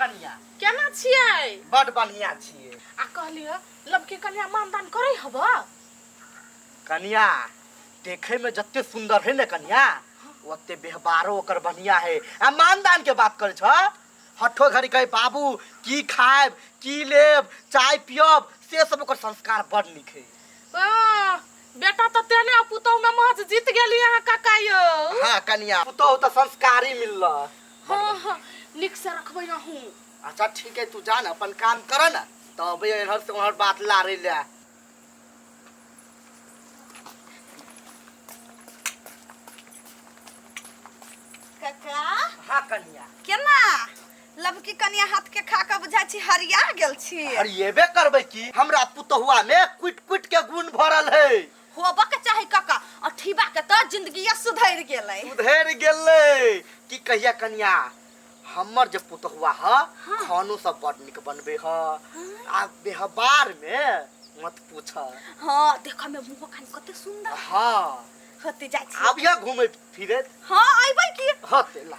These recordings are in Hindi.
कन्या केना छियै? बड़ बढ़िया छियै। आ कहलिए लबके कन्या मानदान करे हब? कन्या देखे में जत्ते सुंदर है न कन्या ओते व्यवहारो ओकर बढ़िया है। आ मानदान के बात करे छ हठो घड़ी कहे बाबू की खाएब की लेब चाय पियब से सब ओकर संस्कार बड़ नीक है। बेटा तो तेने पुतौ में महज जीत गेली अहाँ काका यो। हाँ कन्या पुतौ तो संस्कारी मिलल। हाँ निक से रखबै रहूं। अच्छा ठीक है तू जा न अपन काम कर न तब इधर से उधर बात लारे ले। काका हाँ कन्या केना लबकी कन्या हाथ के खा के बुझा छी हरिया गेल छी। अरे येबे करबै की हमरा पुतहुआ में कुट कुट के गुण भरल है। होबा के चाहे काका अठीबा के तो जिंदगी सुधर गेलै। सुधर गेलै की कहिया कन्या हमर जे पुतहुआ ह खानो सब बड़ निक बनबे ह। आ व्यवहार में मत पूछ। हां देखा में मुंह खान कते सुंदर। हां होते जाय छी। अब या घूमे फिरे। हां आइबै की? होते ला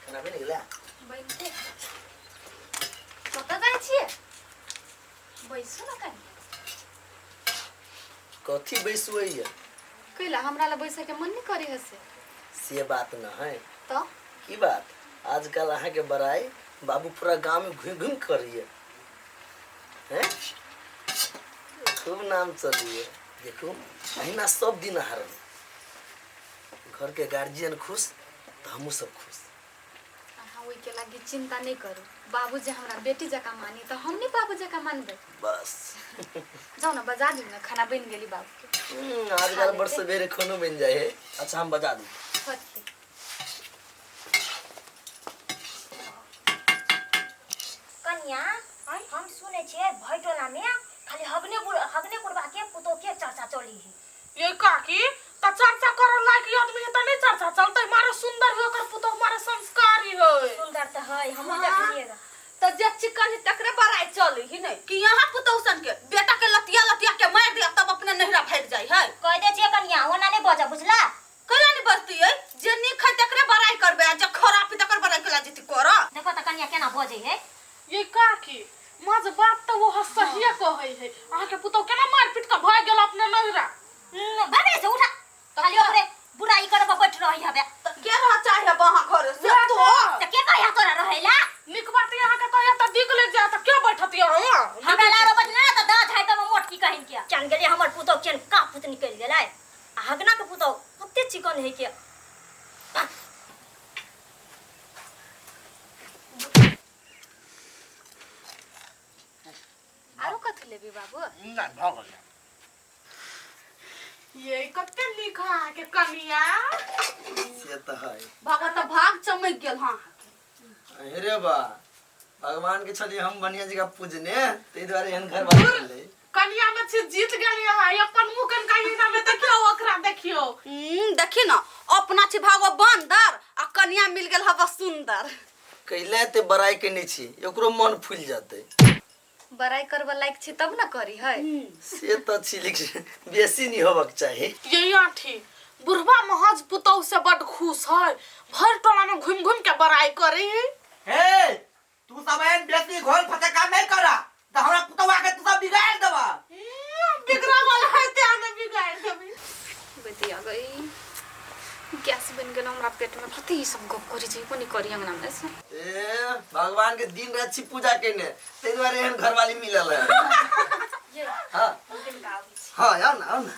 खाना बन गेला? बैठे कत जाय छियै? बैसु न कनी। कथी बैसुए कैला हमरा ला बैसे के मन नहीं करे हसे। से बात न है तो की बात आजकल अहाँ के बड़ाई बाबू पूरा गांव में घूम घूम करिए हैं खूब नाम चलिए। देखो अहिना सब दिन हारन घर के गार्जियन खुश तो हमू सब खुश। अहाँ ओइ के लागी चिंता नहीं करू। बाबू जे हमरा बेटी जका मानी तो हम नहीं बाबू जका मानबे। बस जाओ ना बजा दी ना खाना बन गेली बाबू के। आजकल बड़ सवेरे खानो बन जाए है। अच्छा हम बजा दी। फटते कन्या हम सुने छे भैटोला में खाली हगने बुढ़वा के पुतो के चर्चा चली है। ये काकी त चर्चा करल लायक आदमी है त नहीं चर्चा चलते। मारे सुंदर हो कर पुतो मारे संस्कारी है। सुंदर तो है हम देखिएगा तो जे चिकन तकरे बड़ाई चली ही नहीं कि यहाँ पुतौसन के बेटा के लतिया लतिया के मार दिया तब अपने नहरा फेंक जाई है। कह दे छे कन्या ओना नहीं बजा बुझला। कला नहीं बजती है जे नी खाय तकरे बड़ाई करबे जे खराब तकर बड़ाई कला जति कर। देखो त कन्या केना बजे है। ये काकी माज बात तो वो सहिए कहै है। आहा के पुतो केना मार पीट के भाग गेल अपने नहरा। भागे से उठा खाली ओकरे बुराई करब बैठ रही हबे। तो के रह चाहे वहां घर से तो त के कहिया तोरा रहेला। निक बात यहाँ के कहिया त दिख ले जा त क्यों बैठती है? हमरा लारो बजना त दा झाइ त मोट की कहिन के चन गेले हमर पुतो केन का पुत निकल गेलै। हगना के पुतो कते चिकन है के। आरो कथि लेबी बाबू? ना भगल ये कते लिखा है के कन्या से तो है भगत भाग चमक गेल। हां अरे बा भगवान के छली हम बढ़िया जगह पूजने ते द्वारे एहन घर वाले मिलले। कन्या में से जीत गेली है। अपन मुंह कन कहीं ना में देखियो ओकरा देखियो। देखी ना अपना छी भागो बंदर आ कन्या मिल गेल हवा सुंदर। कैले ते बड़ाई के नहीं छी एकरो मन फूल जाते। बड़ाई करबा लायक छी तब ना करी है। से तो छी लेकिन बेसी नहीं होबक चाहिए। ये आठी बुढ़वा महज पुतौ से बड़ खुश है। भर टोला में घूम घूम के बड़ाई करे है। हे तू सब एन बेसी घोल फटका नहीं करा त हमरा पुतहुआ के तू सब बिगाड़ देबा। बिगड़ा वाला है ते आने बिगाड़ देबी। बेटिया गई गैस बन गेल हमरा पेट में कथि सब गप करी छै कोनी करी अंगना में से। ए भगवान के दिन रात छी पूजा केने ते द्वारे एहन घर वाली मिलल है। हां हां आओ ना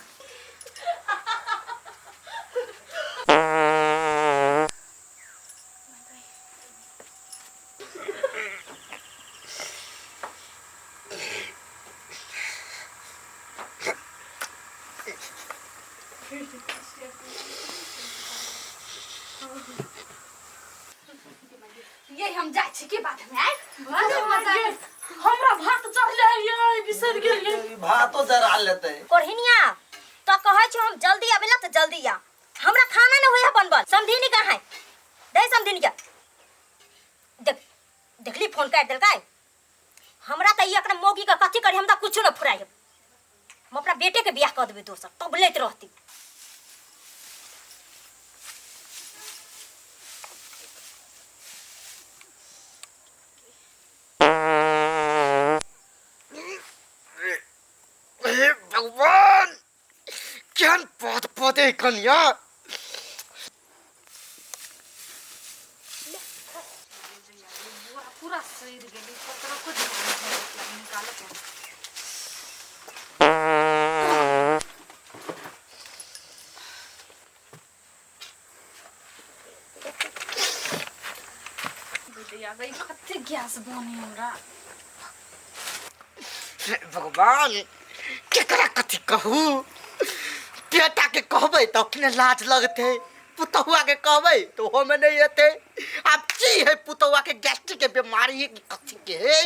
ये हम जाय छी के बात में आइ हमरा भात चढ़ले है बिसर गेलिए। भातो जरा लेते कोरहिनिया तो कहै छ हम जल्दी आबेला त जल्दी आ। हमरा खाना न होय बनबल समझी नहीं कहां है दे समझी नहीं देख देखली फोन काट देलकै हमरा त ई एकरा मोगी का कथि करी हम त कुछ न फुराई। हम अपना बेटे के बियाह कर देबे दोसर तब लेत रहती। हे भगवान क्या पौध पौधे कन्या पूरा शरीर गेली पत्र को निकालो क्या आ गई कते गैस बने हमरा। हे भगवान केकरा कथी कहू बेटा के कहबै तो किने लाज लगते पुतहुआ के कहबै तो हो में नहीं हेते। अब की है पुतहुआ के गैस्ट्रिक के बीमारी है कि कथी के है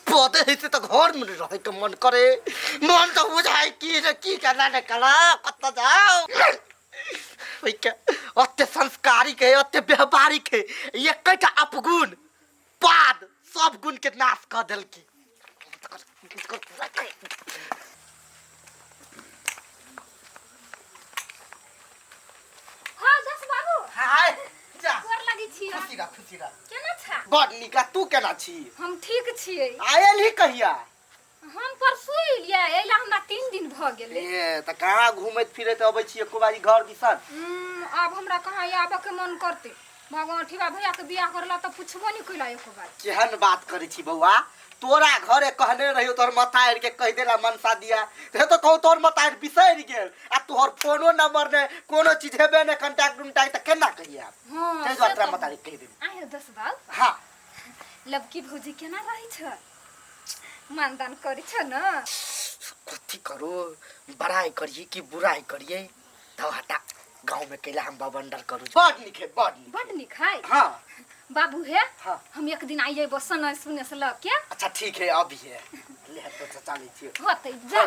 पौधे है से तो घर में रहे के मन करे मन तो बुझाए की करना ने कला कत जाओ ओइ के अत्य संस्कारी के अत्य व्यवहारिक है एकटा अपगुण बाद सब गुण के नाश कर देल के। हां जस बाबू हाय जा गोर लगी छी खुशी रा केना छा बड़ निका तू केना छी हम ठीक छियै। आयल ही कहिया हम परसू एलियै एला हमरा 3 दिन भ गेलै। ए त कहाँ घुमैत फिरैत अबै छी एको बारी घर दिसन अब हमरा कहाँ आबे के मन करते भगवान ठीबा भैया के बियाह करला त पुछबो नहीं कइला एको बार। केहन बात करै छी बौआ तोरा घरे कहने रहियो तोर मताएर के कह देला मनसा दिया ते तो कहू तोर मताएर बिसैर गेल आ तोहर फोनो नंबर ने कोनो चीज हेबे ने कांटेक्ट उंटेक्ट त केना कहिया। हां ते जो तोरा मताएर कह दे आयो 10 बार हां लबकी भौजी केना रहै छ मानदान करै छ न कथी करो बड़ाई करिए कि बुराई करिए तो हटा गांव में कैला हम बवंडर करू बड़ निक है। हां बाबू है हाँ। हम एक दिन आइए बसन सुने से ल के अच्छा ठीक है अभी है ले तो चली छी होतै जा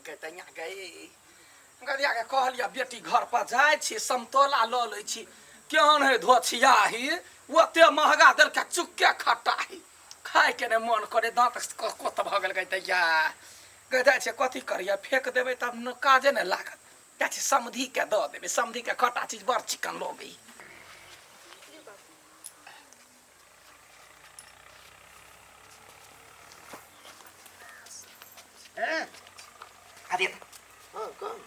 कहतैया गई गदिया के कहलिया बेटी घर पर जाय छी समतोला ल लै छी केहन है धोछिया ही ओते महंगा दर के चुक्के खट्टा ही खाए के ने मन करे दांत कोत भ गेल कहतैया गदा छै कथी करिया फेक देबै तब न काजे ने लागत त्या छै समधी के द देबै समधी के खट्टा चीज बड़ चिकन लोबी। अरे हाँ कौन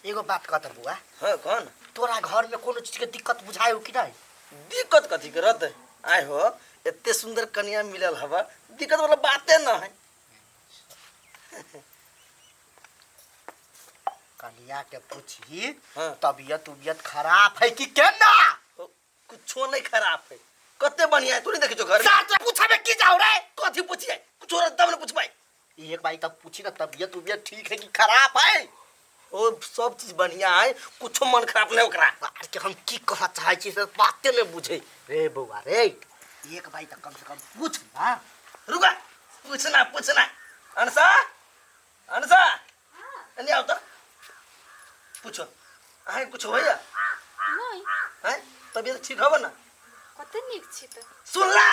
एगो बात कहत बुआ हाँ कौन तोरा घर में कोनो चीज के दिक्कत बुझायो कि नहीं दिक्कत कथी करत आय हो इतने सुंदर कन्या मिलल हवा दिक्कत वाला बातें न है। कन्या के पूछी हाँ। तबियत खराब है कि केना कुछो नहीं खराब है कते बढ़िया है तू नहीं देखे जो घर में साथ पूछबे की जाऊ रे कथी पूछिए कुछ और तब ने पूछबाई एक बारी तब पूछी ना तबियत ठीक है कि खराब है ओ सब चीज बढ़िया है कुछो मन खराब नहीं ओकरा बाहर के हम की कह चाहे छी से बातें नहीं बुझे रे बउआ रे एक बारी तक कम से कम पूछ ना रुका पूछना अनसा अनसा नहीं आओ तो पूछो आहे कुछ होया नहीं हैं तबीयत ठीक होबा ना कते निक छी त सुन ला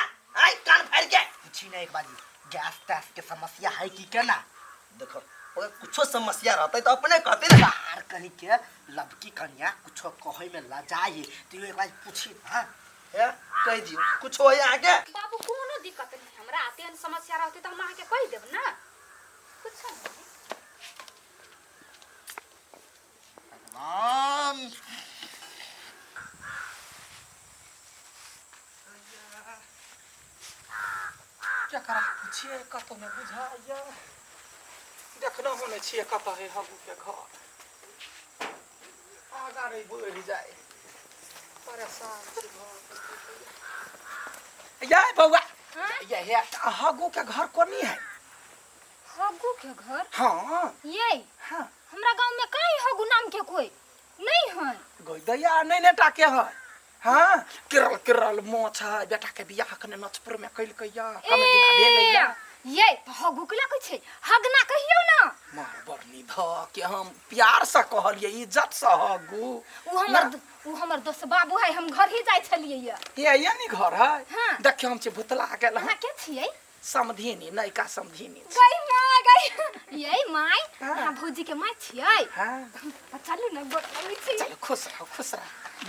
आई कान फाड़ के पूछी ना एक बारी गैस टैस के समस्या है कि केना देखो अगर कुछो समस्या रहता है तो अपने कहते ना बाहर कहीं के लड़की कन्या कुछ कहे में लजाए तो एक बार पूछी ना है कह दियो कुछ हो आगे बाबू कोनो दिक्कत नहीं हमरा आते न समस्या रहते त हम आके कह देब ना कुछ नहीं। भगवान क्या करा पूछिए कतो ने बुझाइया देखना होने छिए कतो है हम के घर आगा रे बढ़ जाए परेशान छी घर या बउआ ये है हगो के घर कोनी है हगू के घर हां ये हां हमरा गांव में काई हगू नाम के कोई नहीं है गोइदैया नहीं ने टाके है हां किरल किरल मोछ है बेटा के बियाह कने नचपुर में कइल कइया कमे दिन भेलैया ये तो हगु के लागै छै हगना कहियो ना मार बरनी ध के हम प्यार से कहलिए इज्जत से हगू उ हमर दोस्त बाबू है हम घर ही जाय छलिए ये यानी घर है हाँ। देखियो हम छे भुतला गेल अहाँ के छियै समधिनी नयका समधिनी छी। गई माय गई ये माय अहाँ भौजी के माय छियै हाँ चलू न बोलै छी चलो खुश रहो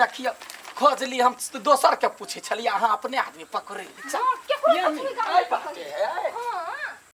देखियो खोजली हम दोसर के पूछे छलिए अहाँ अपने आदमी पकड़े हाँ, केकरो ये पूछबे नहीं गाँव आई में बात है हाँ